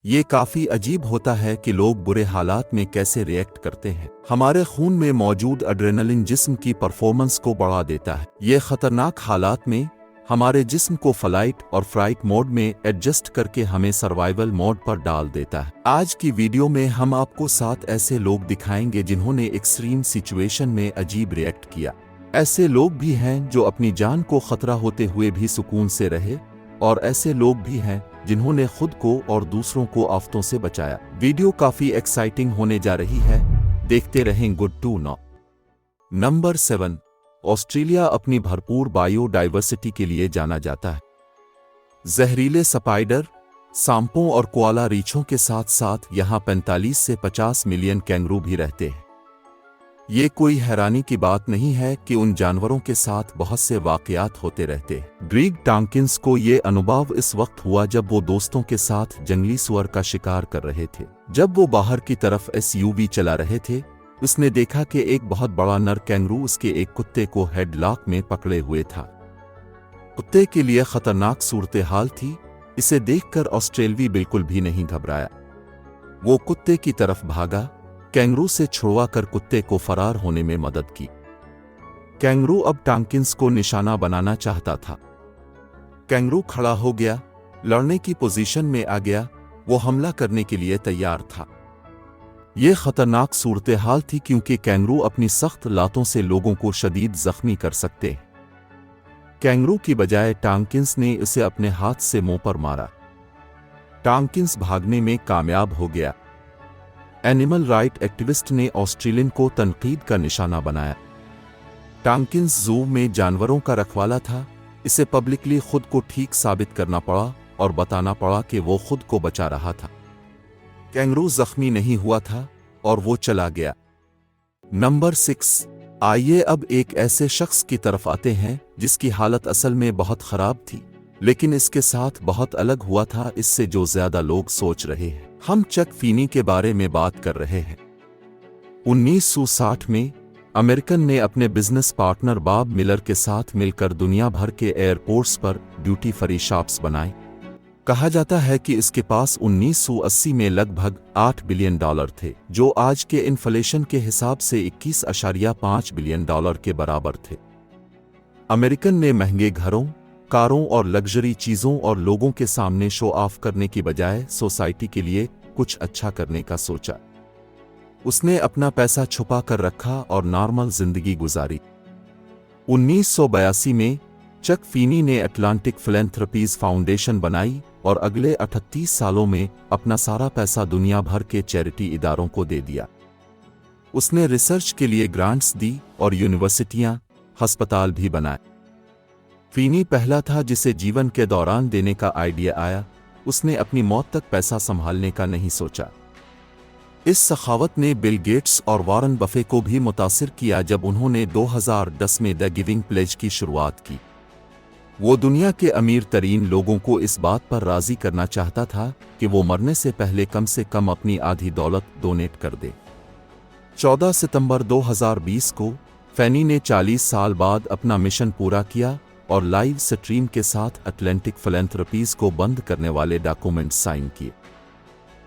ये काफी अजीब होता है कि लोग बुरे हालात में कैसे रिएक्ट करते हैं। हमारे खून में मौजूद एड्रेनलिन जिस्म की परफॉर्मेंस को बढ़ा देता है। ये खतरनाक हालात में हमारे जिस्म को फ्लाइट और फ्राइट मोड में एडजस्ट करके हमें सर्वाइवल मोड पर डाल देता है। आज की वीडियो में हम आपको 7 ऐसे लोग दिखाएंगे जिन्होंने एक्सट्रीम सिचुएशन में अजीब रिएक्ट किया। ऐसे लोग भी हैं जो अपनी जान को खतरा होते हुए भी सुकून से रहे, और ऐसे लोग भी हैं जिन्होंने खुद को और दूसरों को आफतों से बचाया। वीडियो काफी एक्साइटिंग होने जा रही है, देखते रहें। Good to know. Number 7, Australia अपनी भरपूर बायोडाइवर्सिटी के लिए जाना जाता है। जहरीले स्पाइडर, सांपों और कोआला रीछों के साथ साथ यहाँ 45 से 50 मिलियन कैंगरू भी रहते हैं। ये कोई हैरानी की बात नहीं है कि उन जानवरों के साथ बहुत से वाकयात होते रहते हैं। ग्रीग टॉम्किंस को ये अनुभव इस वक्त हुआ जब वो दोस्तों के साथ जंगली सुअर का शिकार कर रहे थे। जब वो बाहर की तरफ एसयूवी चला रहे थे, उसने देखा कि एक बहुत बड़ा नर कैंगरू उसके एक कुत्ते को हेडलॉक में पकड़े हुए था। कुत्ते के लिए खतरनाक सूरत हाल थी। इसे देखकर ऑस्ट्रेलवी बिल्कुल भी नहीं घबराया। वो कुत्ते की तरफ भागा, कैंगरू से छुड़वा कर कुत्ते को फरार होने में मदद की। कैंगरू अब टॉम्किंस को निशाना बनाना चाहता था। कैंगरू खड़ा हो गया, लड़ने की पोजीशन में आ गया। वो हमला करने के लिए तैयार था। यह खतरनाक सूरत हाल थी क्योंकि कैंगरू अपनी सख्त लातों से लोगों को शदीद जख्मी कर सकते हैं। कैंगरू की बजाय टॉम्किंस ने उसे अपने हाथ से मुंह पर मारा। टॉम्किंस भागने में कामयाब हो गया। एनिमल राइट एक्टिविस्ट ने ऑस्ट्रेलियन को तनकीद का निशाना बनाया। टॉम्किंस जू में जानवरों का रखवाला था। इसे पब्लिकली खुद को ठीक साबित करना पड़ा और बताना पड़ा कि वो खुद को बचा रहा था। कैंगरू जख्मी नहीं हुआ था और वो चला गया। नंबर 6, आइए अब एक ऐसे शख्स की तरफ आते हैं जिसकी हालत असल में बहुत खराब थी, लेकिन इसके साथ बहुत अलग हुआ था इससे जो ज्यादा लोग सोच रहे हैं। हम चक फीनी के बारे में बात कर रहे हैं। 1960 में अमेरिकन ने अपने बिजनेस पार्टनर बॉब मिलर के साथ मिलकर दुनिया भर के एयरपोर्ट्स पर ड्यूटी फ्री शॉप्स बनाए। कहा जाता है कि इसके पास 1980 में लगभग $8 बिलियन थे, जो आज के इन्फ्लेशन के हिसाब से 21.5 बिलियन के बराबर थे। अमेरिकन ने महंगे घरों, कारों और लग्जरी चीजों और लोगों के सामने शो ऑफ करने की बजाय सोसाइटी के लिए कुछ अच्छा करने का सोचा। उसने अपना पैसा छुपा कर रखा और नॉर्मल जिंदगी गुजारी। 1982 में चक फीनी ने अटलांटिक फिलैंथ्रोपीज फाउंडेशन बनाई और अगले 38 सालों में अपना सारा पैसा दुनिया भर के चैरिटी इदारों को दे दिया। उसने रिसर्च के लिए ग्रांट्स दी और यूनिवर्सिटियां, अस्पताल भी बनाए। फीनी पहला था जिसे जीवन के दौरान देने का आइडिया आया। उसने अपनी मौत तक पैसा संभालने का नहीं सोचा। इस सखावत ने बिल गेट्स और वॉरेन बफे को भी मुतासिर किया जब उन्होंने 2010 में द गिविंग प्लेज की शुरुआत की। वो दुनिया के अमीर तरीन लोगों को इस बात पर राजी करना चाहता था कि वो मरने से कम अपनी आधी दौलत डोनेट कर दे। 14 सितंबर 2020 को फैनी ने 40 साल बाद अपना मिशन पूरा किया और लाइव स्ट्रीम के साथ अटलांटिक फिलैंथ्रोपीज को बंद करने वाले डॉक्यूमेंट साइन किए।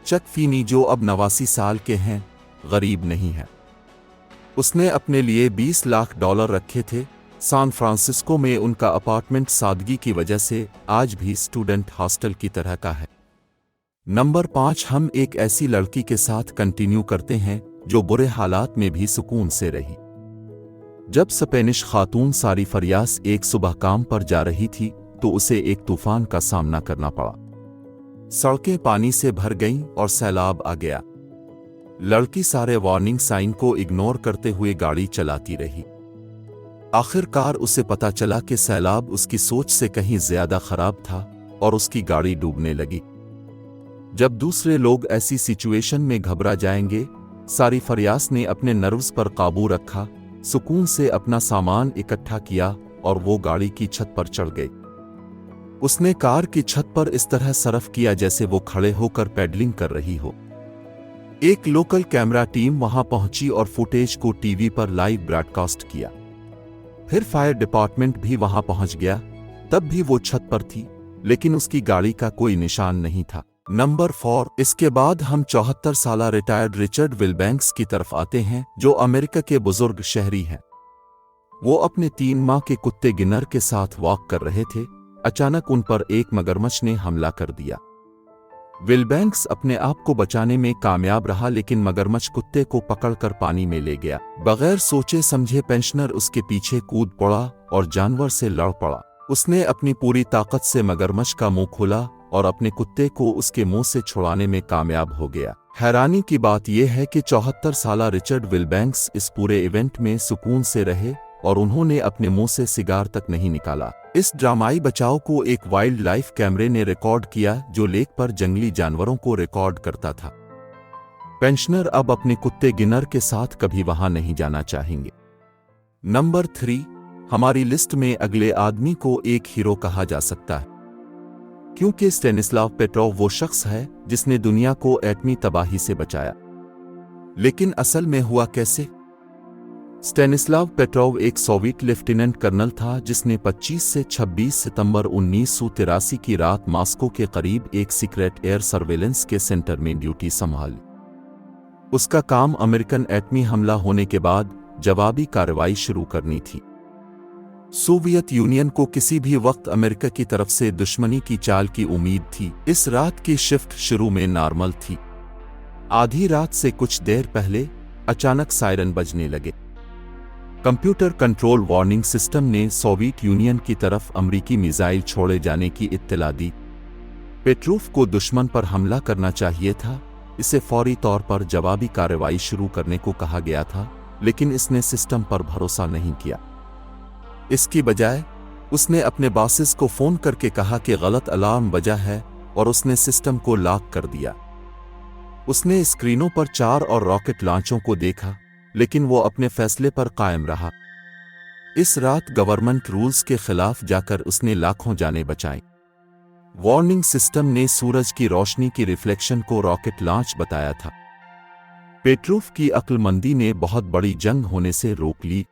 चक फीनी, जो अब 89 साल के हैं, गरीब नहीं है। उसने अपने लिए $20 लाख रखे थे। सैन फ्रांसिस्को में उनका अपार्टमेंट सादगी की वजह से आज भी स्टूडेंट हॉस्टल की तरह का है। नंबर 5, हम एक ऐसी लड़की के साथ कंटिन्यू करते हैं जो बुरे हालात में भी सुकून से रही। जब स्पेनिश खातून सारी फरियास एक सुबह काम पर जा रही थी तो उसे एक तूफान का सामना करना पड़ा। सड़कें पानी से भर गईं और सैलाब आ गया। लड़की सारे वार्निंग साइन को इग्नोर करते हुए गाड़ी चलाती रही। आखिरकार उसे पता चला कि सैलाब उसकी सोच से कहीं ज्यादा खराब था और उसकी गाड़ी डूबने लगी। जब दूसरे लोग ऐसी सिचुएशन में घबरा जाएंगे, सारी फरियास ने अपने नर्व्स पर काबू रखा, सुकून से अपना सामान इकट्ठा किया और वो गाड़ी की छत पर चढ़ गई। उसने कार की छत पर इस तरह सरफ किया जैसे वो खड़े होकर पैडलिंग कर रही हो। एक लोकल कैमरा टीम वहां पहुंची और फुटेज को टीवी पर लाइव ब्रॉडकास्ट किया। फिर फायर डिपार्टमेंट भी वहां पहुंच गया। तब भी वो छत पर थी, लेकिन उसकी गाड़ी का कोई निशान नहीं था। नंबर 4। इसके बाद हम 74 साल रिटायर्ड रिचर्ड विलबैंक्स की तरफ आते हैं, जो अमेरिका के बुजुर्ग शहरी हैं। वो अपने 3 माह के कुत्ते गिनर के साथ वॉक कर रहे थे। अचानक उन पर एक मगरमच्छ ने हमला कर दिया। विलबैंक्स अपने आप को बचाने में कामयाब रहा, लेकिन मगरमच्छ कुत्ते को पकड़कर पानी में ले गया। बगैर सोचे समझे पेंशनर उसके पीछे कूद पड़ा और जानवर से लड़ पड़ा। उसने अपनी पूरी ताकत से मगरमच्छ का मुंह खोला और अपने कुत्ते को उसके मुंह से छुड़ाने में कामयाब हो गया। हैरानी की बात यह है कि 74 साल रिचर्ड विलबैंक्स इस पूरे इवेंट में सुकून से रहे और उन्होंने अपने मुंह से सिगार तक नहीं निकाला। इस ड्रामाई बचाव को एक वाइल्ड लाइफ कैमरे ने रिकॉर्ड किया, जो लेक पर जंगली जानवरों को रिकॉर्ड करता था। पेंशनर अब अपने कुत्ते गिनर के साथ कभी वहां नहीं जाना चाहेंगे। नंबर 3। हमारी लिस्ट में अगले आदमी को एक हीरो कहा जा सकता है, क्योंकि स्टेनिस्लाव पेट्रोव वो शख्स है जिसने दुनिया को एटमी तबाही से बचाया। लेकिन असल में हुआ कैसे? स्टेनिस्लाव पेट्रोव एक सोवियत लेफ्टिनेंट कर्नल था जिसने 25 से 26 सितंबर 1983 की रात मॉस्को के करीब एक सीक्रेट एयर सर्वेलेंस के सेंटर में ड्यूटी संभाली। उसका काम अमेरिकन एटमी हमला होने के बाद जवाबी कार्रवाई शुरू करनी थी। सोवियत यूनियन को किसी भी वक्त अमेरिका की तरफ से दुश्मनी की चाल की उम्मीद थी। इस रात की शिफ्ट शुरू में नॉर्मल थी। आधी रात से कुछ देर पहले अचानक सायरन बजने लगे। कंप्यूटर कंट्रोल वार्निंग सिस्टम ने सोवियत यूनियन की तरफ अमेरिकी मिसाइल छोड़े जाने की इत्तला दी। पेट्रोव को दुश्मन पर हमला करना चाहिए था। इसे फौरी तौर पर जवाबी कार्रवाई शुरू करने को कहा गया था, लेकिन इसने सिस्टम पर भरोसा नहीं किया। इसकी बजाय उसने अपने बॉसेस को फोन करके कहा कि गलत अलार्म बजा है और उसने सिस्टम को लॉक कर दिया। उसने स्क्रीनों पर 4 और रॉकेट लॉन्चों को देखा, लेकिन वो अपने फैसले पर कायम रहा। इस रात गवर्नमेंट रूल्स के खिलाफ जाकर उसने लाखों जानें बचाईं। वार्निंग सिस्टम ने सूरज की रोशनी की रिफ्लेक्शन को रॉकेट लॉन्च बताया था। पेट्रोव की अक्लमंदी ने बहुत बड़ी जंग होने से रोक ली।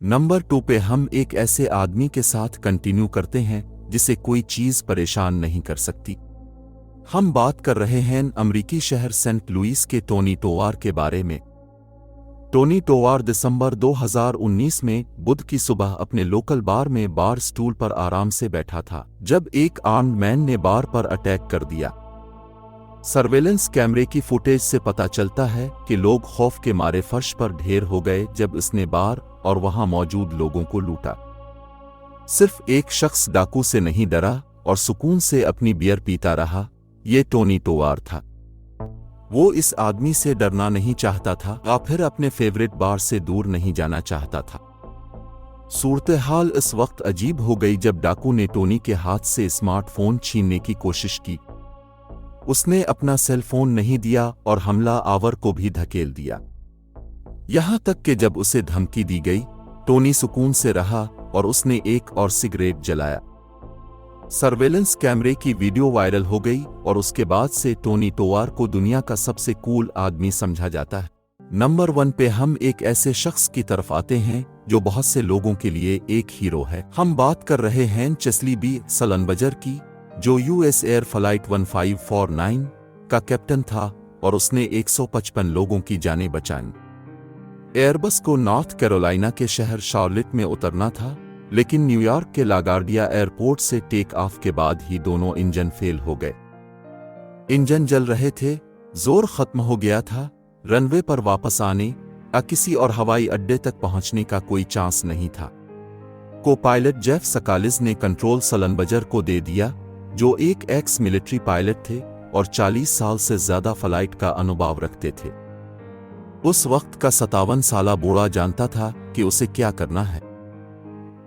नंबर 2 पे हम एक ऐसे आदमी के साथ कंटिन्यू करते हैं जिसे कोई चीज परेशान नहीं कर सकती। हम बात कर रहे हैं अमेरिकी शहर सेंट लुइस के टोनी टोवार के बारे में। टोनी टोवार दिसंबर 2019 में बुध की सुबह अपने लोकल बार में बार स्टूल पर आराम से बैठा था जब एक आर्म्ड मैन ने बार पर अटैक कर दिया। सर्वेलेंस कैमरे की फुटेज से पता चलता है कि लोग खौफ के मारे फर्श पर ढेर हो गए जब उसने बार और वहां मौजूद लोगों को लूटा। सिर्फ एक शख्स डाकू से नहीं डरा और सुकून से अपनी बियर पीता रहा। ये टोनी टोवार था। वो इस आदमी से डरना नहीं चाहता था या फिर अपने फेवरेट बार से दूर नहीं जाना चाहता था। सूरत-ए-हाल इस वक्त अजीब हो गई जब डाकू ने टोनी के हाथ से स्मार्टफोन छीनने की कोशिश की। उसने अपना सेल फोन नहीं दिया और हमला आवर को भी धकेल दिया। यहां तक कि जब उसे धमकी दी गई, टोनी सुकून से रहा और उसने एक और सिगरेट जलाया। सर्वेलेंस कैमरे की वीडियो वायरल हो गई और उसके बाद से टोनी टोवार को दुनिया का सबसे कूल आदमी समझा जाता है। नंबर 1 पे हम एक ऐसे शख्स की तरफ आते हैं जो बहुत से लोगों के लिए एक हीरो है। हम बात कर रहे हैं चेस्ली बी सलनबजर की, जो यूएस एयर फ्लाइट 1549 का कैप्टन था और उसने 155 लोगों की जानें बचाईं। एयरबस को नॉर्थ कैरोलिना के शहर शार्लेट में उतरना था, लेकिन न्यूयॉर्क के लागार्डिया एयरपोर्ट से टेक ऑफ के बाद ही दोनों इंजन फेल हो गए। इंजन जल रहे थे, जोर खत्म हो गया था। रनवे पर वापस आने या किसी और हवाई अड्डे तक पहुंचने का कोई चांस नहीं था। को पायलट जेफ सकालिस ने कंट्रोल सलनबजर को दे दिया, जो एक एक्स मिलिट्री पायलट थे और 40 साल से ज्यादा फ्लाइट का अनुभव रखते थे। उस वक्त का 57 साला बूढ़ा जानता था कि उसे क्या करना है।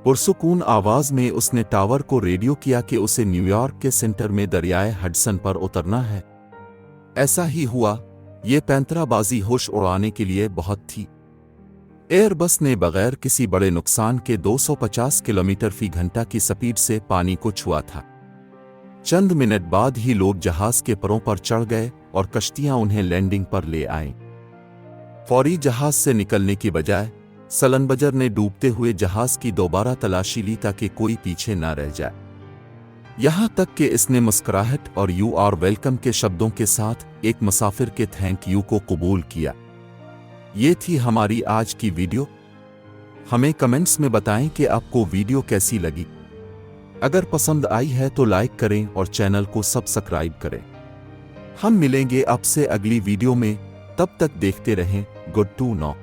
पुरसुकून आवाज में उसने टावर को रेडियो किया कि उसे न्यूयॉर्क के सेंटर में दरियाए हडसन पर उतरना है। ऐसा ही हुआ। ये पैंतराबाजी होश उड़ाने के लिए बहुत थी। एयरबस ने बगैर किसी बड़े नुकसान के 250 किलोमीटर फी घंटा की स्पीड से पानी को छुआ था। चंद मिनट बाद ही लोग जहाज के परों पर चढ़ गए और कश्तियां उन्हें लैंडिंग पर ले आईं। फौरी जहाज से निकलने की बजाय सलनबजर ने डूबते हुए जहाज की दोबारा तलाशी ली ताकि कोई पीछे न रह जाए। यहाँ तक कि इसने मुस्कुराहट और यू आर वेलकम के शब्दों के साथ एक मुसाफिर के थैंक यू को कबूल किया। ये थी हमारी आज की वीडियो। हमें कमेंट्स में बताएं कि आपको वीडियो कैसी लगी। अगर पसंद आई है तो लाइक करें और चैनल को सब्सक्राइब करें। हम मिलेंगे आपसे अगली वीडियो में, तब तक देखते रहें गुड टू नो।